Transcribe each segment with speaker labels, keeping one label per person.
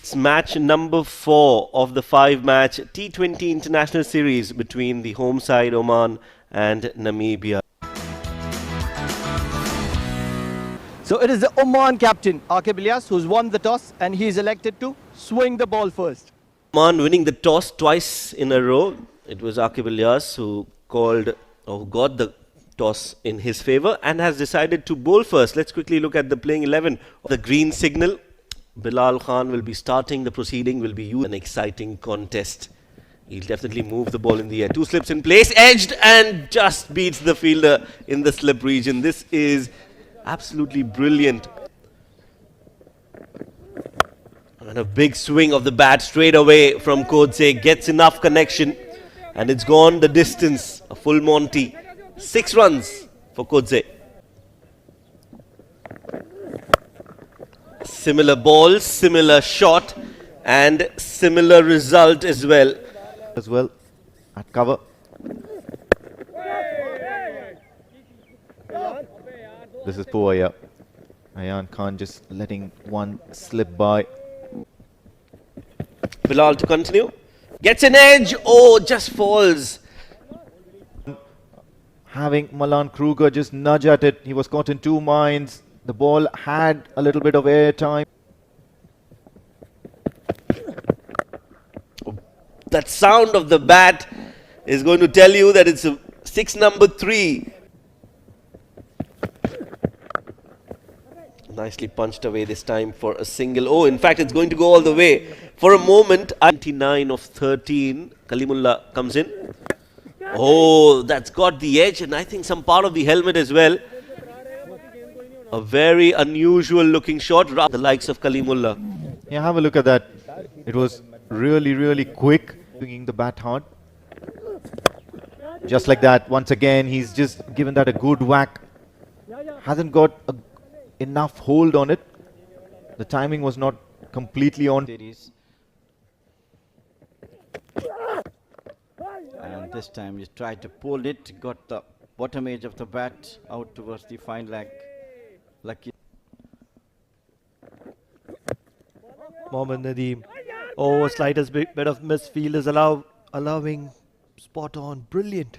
Speaker 1: It's match number 4 of the 5-match T20 international series between the home side Oman and Namibia.
Speaker 2: So it is the Oman captain, Ilyas, who's won the toss and he is elected to swing the ball first.
Speaker 1: Oman winning the toss twice in a row. It was Ilyas who got the toss in his favour and has decided to bowl first. Let's quickly look at the playing 11. The green signal. Bilal Khan will be starting the proceeding, will be used an exciting contest. He'll definitely move the ball in the air. 2 slips in place, edged and just beats the fielder in the slip region. This is absolutely brilliant. And a big swing of the bat straight away from Kotze. Gets enough connection and it's gone the distance. A full Monty. 6 runs for Kotze. Similar ball, similar shot and similar result as well.
Speaker 3: At cover. This is poor, yeah. Ayan Khan just letting one slip by.
Speaker 1: Bilal to continue. Gets an edge. Oh, just falls.
Speaker 3: Having Malan Kruger just nudge at it. He was caught in 2 minds. The ball had a little bit of air time.
Speaker 1: That sound of the bat is going to tell you that it's a 6 number 3. Nicely punched away this time for a single. Oh, in fact, it's going to go all the way. For a moment, 29 of 13. Kalimullah comes in. Oh, that's got the edge and I think some part of the helmet as well. A very unusual looking shot. The likes of Kalimullah.
Speaker 3: Yeah, have a look at that. It was really quick. Swinging the bat hard. Just like that. Once again, he's just given that a good whack. Hasn't got enough hold on it. The timing was not completely on.
Speaker 4: And this time he tried to pull it. Got the bottom edge of the bat out towards the fine leg. Lucky.
Speaker 2: Mohammad Nadeem. Oh, slightest bit of misfield is allowing spot on. Brilliant.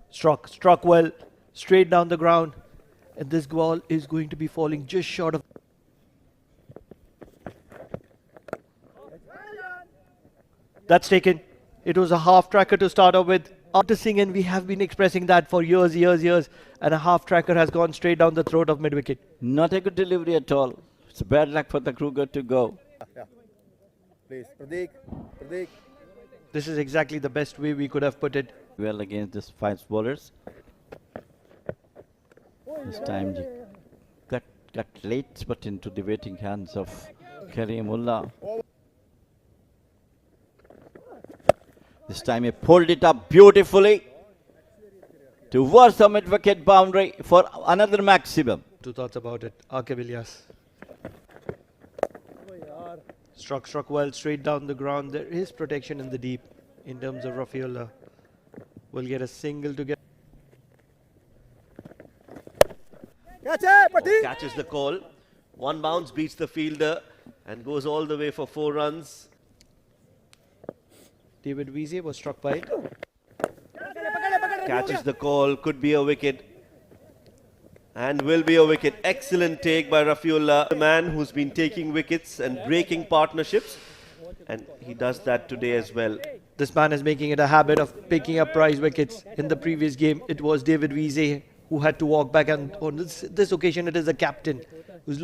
Speaker 2: Struck well, straight down the ground. And this ball is going to be falling just short of. That's taken. It was a half tracker to start off with. After Singh, we have been expressing that for years. And a half tracker has gone straight down the throat of mid-wicket.
Speaker 4: Not a good delivery at all. It's bad luck for the Kruger to go.
Speaker 5: Yeah. Please, Pradeep.
Speaker 2: This is exactly the best way we could have put it.
Speaker 4: Well against this 5 bowlers. This time got late but into the waiting hands of Karimullah. This time he pulled it up beautifully towards the mid-wicket boundary for another maximum.
Speaker 2: 2 thoughts about it. Ilyas. Struck well, straight down the ground. There is protection in the deep in terms of Rafiullah. Will get a single to get.
Speaker 1: Catches the call. 1 bounce beats the fielder and goes all the way for 4 runs.
Speaker 2: David Wiese was struck by it.
Speaker 1: Catches the call. Could be a wicket. And will be a wicket. Excellent take by Rafiullah, a man who's been taking wickets and breaking partnerships. And he does that today as well.
Speaker 2: This man is making it a habit of picking up prize wickets. In the previous game, it was David Wiese who had to walk back, and on this occasion, it is the captain who's.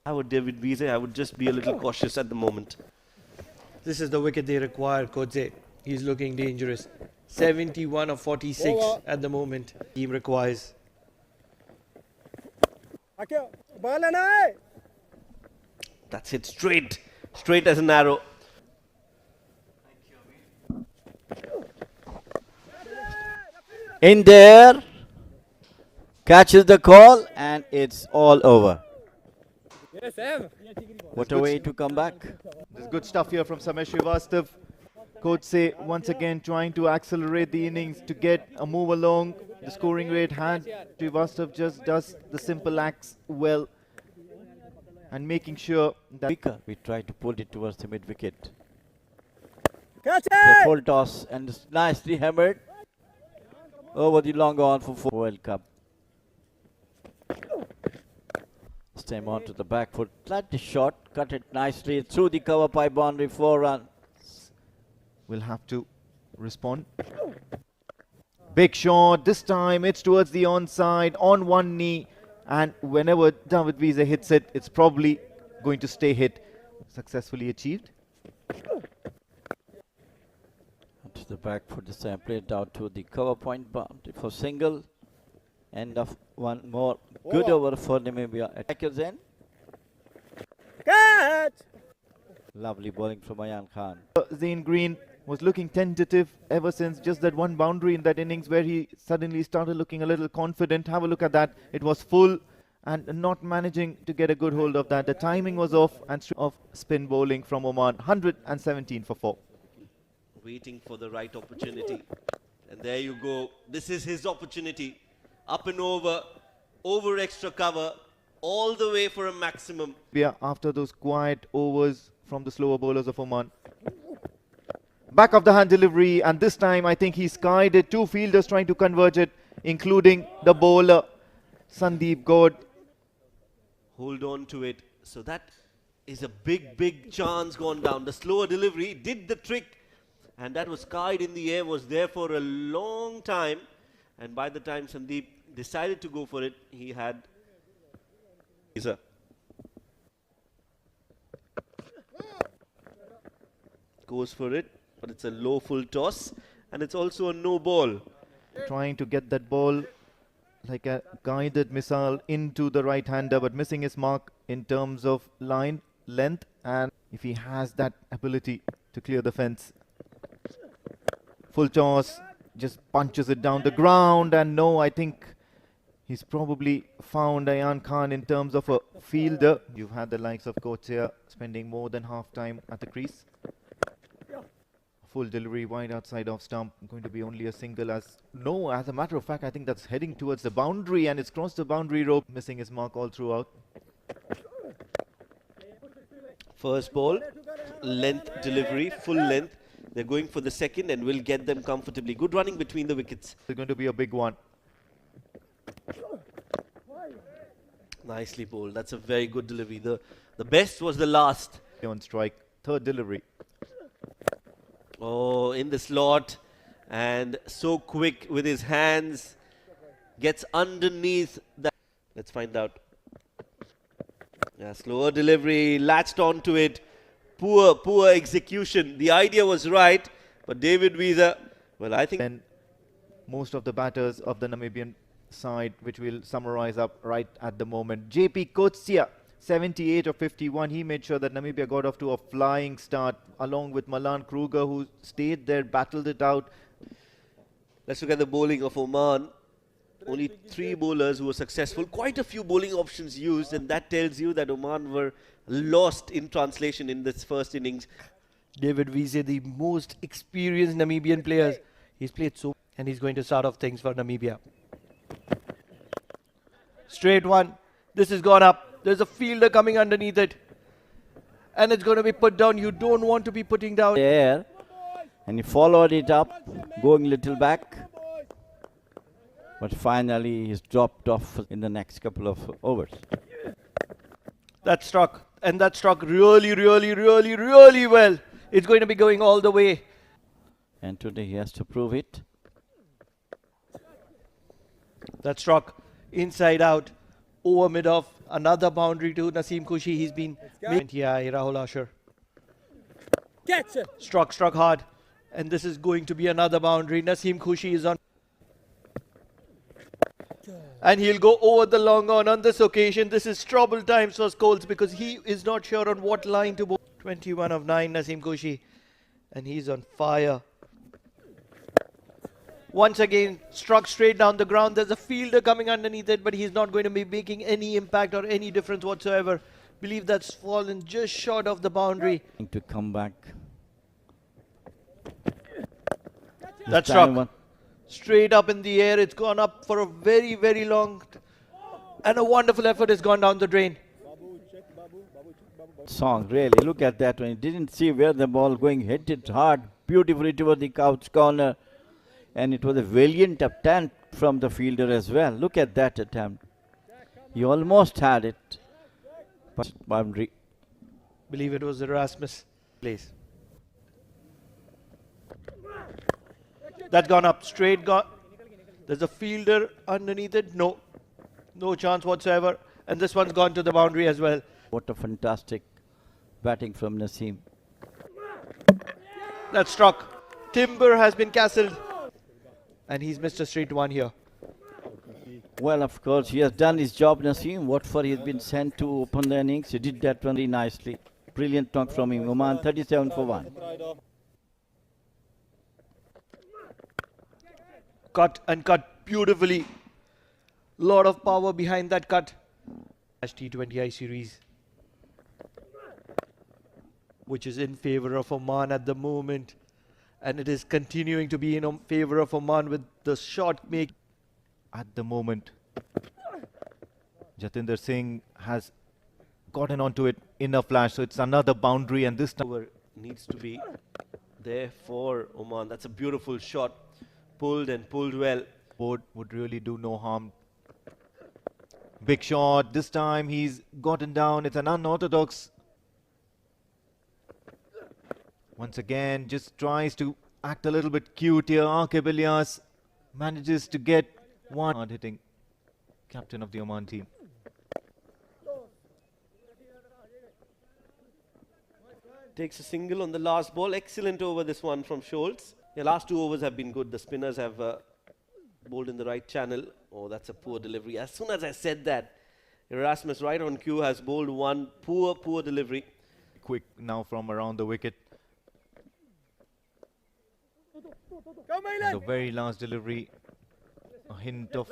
Speaker 1: I would David Wiese, I would just be a little cautious at the moment.
Speaker 2: This is the wicket they require, Kotze. He's looking dangerous. 71 of 46 at the moment. Team requires.
Speaker 1: That's it, straight as an arrow.
Speaker 4: In there, catches the call and it's all over. What a way to come back.
Speaker 3: There's good stuff here from Samay Shrivastav. Kotze once again trying to accelerate the innings to get a move along. the scoring rate had Shrivastav just does the simple acts well and making sure that
Speaker 4: Weaker. We try to pull it towards the mid wicket.
Speaker 5: Catch
Speaker 4: The
Speaker 5: it!
Speaker 4: full toss and it's nicely hammered over the long on for World Cup. This time on to the back foot, slightly short, cut it nicely through the cover pipe boundary, 4 runs.
Speaker 3: will have to respond. Big shot, this time it's towards the onside, on one knee, and whenever David Wiese hits it, it's probably going to stay hit. Successfully achieved.
Speaker 4: To the back foot, this time played out to the cover point boundary for single. End of one more. Good over for Namibia. Attackers in.
Speaker 5: Catch!
Speaker 4: Lovely bowling from Ayan Khan.
Speaker 3: Zain Green was looking tentative ever since just that one boundary in that innings where he suddenly started looking a little confident. Have a look at that. It was full and not managing to get a good hold of that. The timing was off and of spin bowling from Oman. 117 for 4.
Speaker 1: Waiting for the right opportunity. And there you go. This is his opportunity. Up and over extra cover, all the way for a maximum.
Speaker 3: Yeah, after those quiet overs from the slower bowlers of Oman. Back of the hand delivery, and this time I think he skied it. 2 fielders trying to convert it, including the bowler Sandeep Gaud.
Speaker 1: Hold on to it. So that is a big chance gone down. The slower delivery did the trick, and that was skied in the air, was there for a long time. And by the time Sandeep decided to go for it, he had Wiese. Goes for it, but it's a low full toss, and it's also a no ball.
Speaker 3: Trying to get that ball like a guided missile into the right-hander, but missing his mark in terms of line, length, and if he has that ability to clear the fence. Full toss, just punches it down the ground, and no, I think he's probably found Ayan Khan in terms of a fielder. You've had the likes of Kotze spending more than half time at the crease. Full delivery wide outside off stump, going to be only a single. As a matter of fact, I think that's heading towards the boundary, and it's crossed the boundary rope, missing his mark all throughout.
Speaker 1: First ball, length delivery, full length. They're going for the second and will get them comfortably. Good running between the wickets.
Speaker 3: It's going to be a big one.
Speaker 1: Nicely bowled. That's a very good delivery. The best was the last.
Speaker 3: On strike, third delivery.
Speaker 1: Oh, in the slot, and so quick with his hands. Gets underneath that. Let's find out. Yeah, slower delivery, latched onto it. Poor execution. The idea was right, but David Wiese, well, I think.
Speaker 3: And most of the batters of the Namibian side, which we'll summarize up right at the moment. JP Kotze, 78 of 51. He made sure that Namibia got off to a flying start, along with Malan Kruger, who stayed there, battled it out.
Speaker 1: Let's look at the bowling of Oman. Only 3 bowlers who were successful. Quite a few bowling options used, and that tells you that Oman were lost in translation in this first innings.
Speaker 2: David Wiese, the most experienced Namibian players. He's played so, and he's going to start off things for Namibia. Straight one. This has gone up. There's a fielder coming underneath it, and it's going to be put down. You don't want to be putting down.
Speaker 4: There, and he followed it up, going little back. But finally, he's dropped off in the next couple of overs.
Speaker 2: That struck, and that struck really well. It's going to be going all the way.
Speaker 4: And today he has to prove it.
Speaker 2: That struck inside out, over mid-off. Another boundary to Naseem Khushi. He's been Rahul Asher.
Speaker 5: Catch it!
Speaker 2: Struck hard, and this is going to be another boundary. Naseem Khushi is on, and he'll go over the long on this occasion. This is trouble times for Scholes because he is not sure on what line to bowl. 21 of 9, Naseem Khushi, and he's on fire. Once again, struck straight down the ground. There's a fielder coming underneath it, but he's not going to be making any impact or any difference whatsoever. Believe that's fallen just short of the boundary.
Speaker 4: To come back.
Speaker 2: That struck. Straight up in the air. It's gone up for a very, very long and a wonderful effort has gone down the drain.
Speaker 4: Song, really. Look at that one. He didn't see where the ball going. Hit it hard, beautifully toward the couch corner. And it was a valiant attempt from the fielder as well. Look at that attempt. He almost had it. But boundary.
Speaker 2: Believe it was Erasmus place. That's gone up. Straight gone. There's a fielder underneath it. No. No chance whatsoever. And this one's gone to the boundary as well.
Speaker 4: What a fantastic batting from Naseem.
Speaker 2: That's struck. Timber has been castled. And he's missed a straight one here.
Speaker 4: Well, of course, he has done his job, Naseem. What for he's been sent to open the innings. He did that very nicely. Brilliant knock from him. Oman 37 for 1.
Speaker 2: Cut and cut beautifully. Lot of power behind that cut. T20 series, which is in favor of Oman at the moment, and it is continuing to be in favor of Oman with the shot make.
Speaker 3: At the moment, Jatinder Singh has gotten onto it in a flash, so it's another boundary, and this time
Speaker 1: Needs to be there for Oman. That's a beautiful shot. Pulled and pulled well.
Speaker 3: board would really do no harm. Big shot. This time he's gotten down. It's an unorthodox. Once again, just tries to act a little bit cute here. Aqib Ilyas manages to get one. Hard hitting captain of the Oman team.
Speaker 1: Takes a single on the last ball. Excellent over this one from Scholz. The last 2 overs have been good. The spinners have bowled in the right channel. Oh, that's a poor delivery. As soon as I said that, Erasmus right on cue has bowled one poor delivery.
Speaker 3: Quick now from around the wicket. The very last delivery, a hint of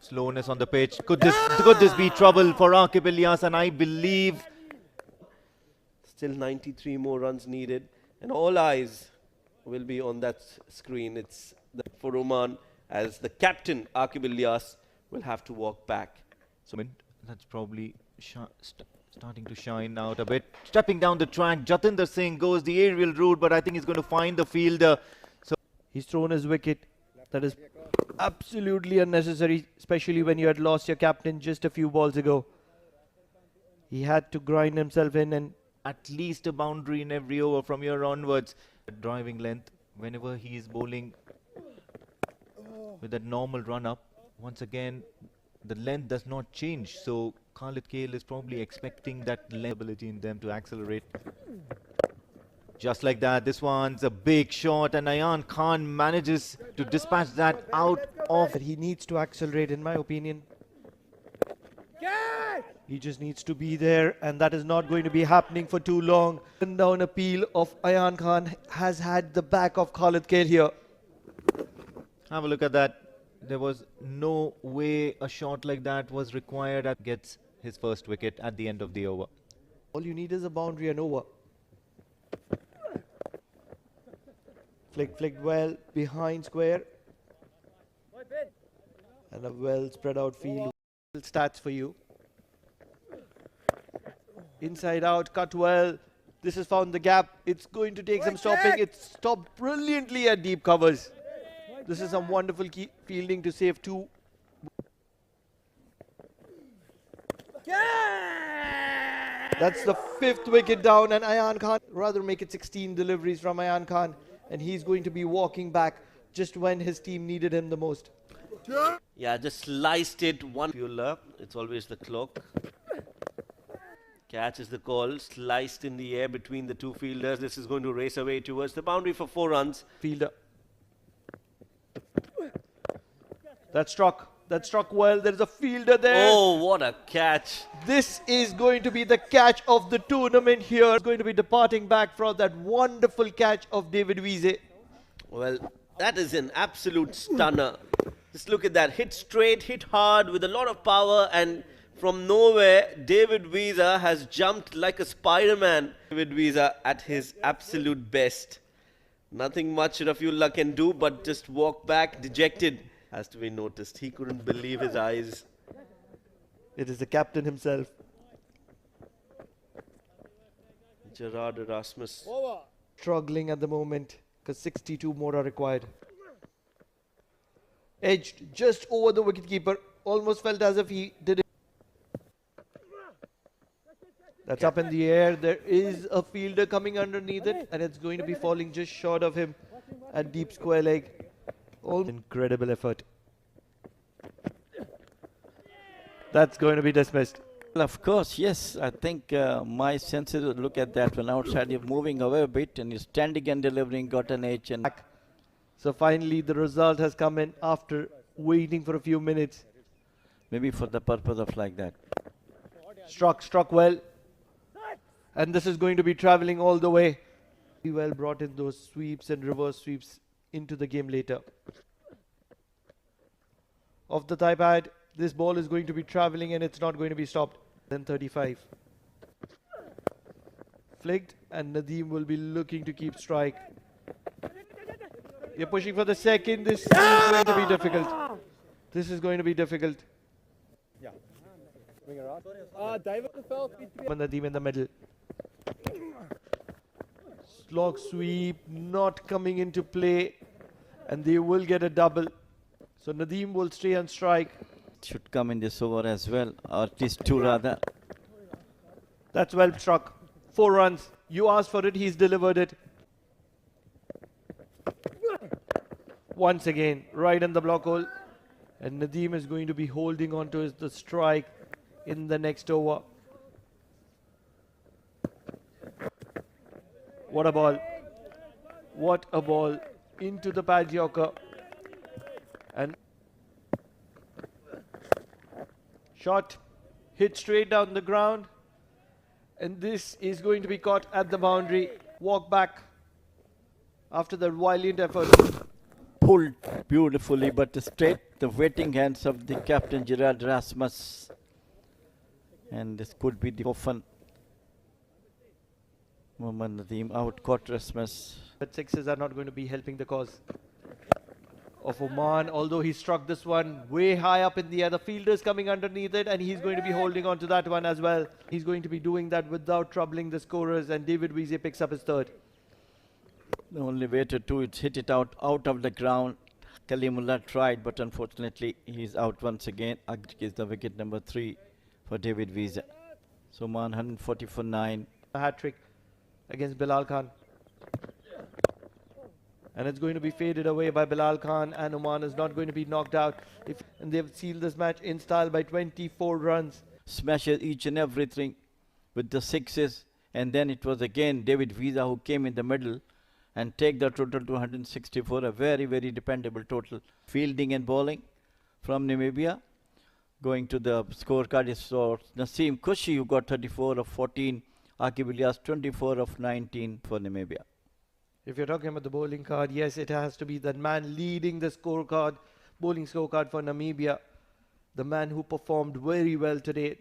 Speaker 3: slowness on the pitch. Could this be trouble for Aqib Ilyas? And I believe
Speaker 1: Still 93 more runs needed, and all eyes will be on that screen. It's for Oman, as the captain Aqib Ilyas will have to walk back.
Speaker 3: so that's probably starting to shine out a bit. Stepping down the track, Jatinder Singh goes the aerial route, but I think he's going to find the fielder. So
Speaker 2: He's thrown his wicket. That is absolutely unnecessary, especially when you had lost your captain just a few balls ago. He had to grind himself in, and
Speaker 3: at least a boundary in every over from here onwards. Driving length whenever he is bowling with that normal run up. Once again, the length does not change. So Khalid Kale is probably expecting that ability in them to accelerate. Just like that, this one's a big shot, and Ayan Khan manages to dispatch that out of.
Speaker 2: he needs to accelerate, in my opinion. He just needs to be there, and that is not going to be happening for too long. And down appeal of Ayan Khan has had the back of Khalid Kale here.
Speaker 3: Have a look at that. There was no way a shot like that was required. That gets his first wicket at the end of the over.
Speaker 2: All you need is a boundary and over. Flicked well behind square. And a well spread out field. Stats for you. Inside out, cut well. This has found the gap. It's going to take some stopping. It's stopped brilliantly at deep covers. This is some wonderful fielding to save 2. That's the 5th wicket down, and Ayan Khan rather make it 16 deliveries from Ayan Khan, and he's going to be walking back just when his team needed him the most.
Speaker 1: Yeah, just sliced it one. It's always the clock. Catch is the call. Sliced in the air between the 2 fielders. This is going to race away towards the boundary for 4 runs.
Speaker 2: Fielder. That struck well. There's a fielder there.
Speaker 1: Oh, what a catch.
Speaker 2: This is going to be the catch of the tournament here. It's going to be departing back from that wonderful catch of David Wiese.
Speaker 1: Well, that is an absolute stunner. Just look at that. Hit straight, hit hard with a lot of power, and from nowhere, David Wiese has jumped like a Spider-Man. David Wiese at his absolute best. Nothing much Rafiullah can do but just walk back dejected. Has to be noticed. He couldn't believe his eyes.
Speaker 2: It is the captain himself.
Speaker 1: Gerhard Erasmus.
Speaker 5: Over.
Speaker 2: Struggling at the moment because 62 more are required. Edged just over the wicketkeeper. Almost felt as if he did it. That's up in the air. There is a fielder coming underneath it and it's going to be falling just short of him at deep square leg. Incredible effort. That's going to be dismissed.
Speaker 4: Well, of course, yes. I think my senses would look at that one outside. You're moving away a bit and you're standing and delivering, got an edge. And
Speaker 2: So finally the result has come in after waiting for a few minutes.
Speaker 4: maybe for the purpose of like that.
Speaker 2: Struck well. And this is going to be travelling all the way. He well brought in those sweeps and reverse sweeps into the game later. Off the thigh pad, this ball is going to be travelling and it's not going to be stopped. Then 35. Flicked and Nadeem will be looking to keep strike. You're pushing for the second. This is going to be difficult. This is going to be difficult.
Speaker 5: Bring her out. David fell.
Speaker 2: Nadeem in the middle. Slog sweep not coming into play and they will get a double. So Nadeem will stay on strike.
Speaker 4: Should come in this over as well, or at least two rather.
Speaker 2: That's well struck. 4 runs. You asked for it, he's delivered it. Once again, right in the block hole. And Nadeem is going to be holding on to the strike in the next over. What a ball. What a ball into the pad yorker. And shot hit straight down the ground. And this is going to be caught at the boundary. Walk back after the valiant effort.
Speaker 4: Pulled beautifully, but straight the waiting hands of the captain Gerhard Erasmus. And this could be the often Mohammad Nadeem out caught Erasmus.
Speaker 2: But sixes are not going to be helping the cause of Oman, although he struck this one way high up in the air. The fielder's coming underneath it and he's going to be holding on to that one as well. He's going to be doing that without troubling the scorers, and David Wiese picks up his third.
Speaker 4: The only way to do it, hit it out of the ground. Kalimullah tried, but unfortunately he's out once again. Agrik is the wicket number 3 for David Wiese. So Oman 140 for 9.
Speaker 2: A hat-trick against Bilal Khan. And it's going to be faded away by Bilal Khan, and Oman is not going to be knocked out. And they've sealed this match in style by 24 runs.
Speaker 4: Smashes each and everything with the sixes, and then it was again David Wiese who came in the middle and take the total to 164, a very, very dependable total. Fielding and bowling from Namibia. Going to the scorecard is for Naseem Khushi, who got 34 of 14. Aqib Ilyas 24 of 19 for Namibia.
Speaker 2: If you're talking about the bowling card, yes, it has to be that man leading the scorecard, bowling scorecard for Namibia. The man who performed very well today.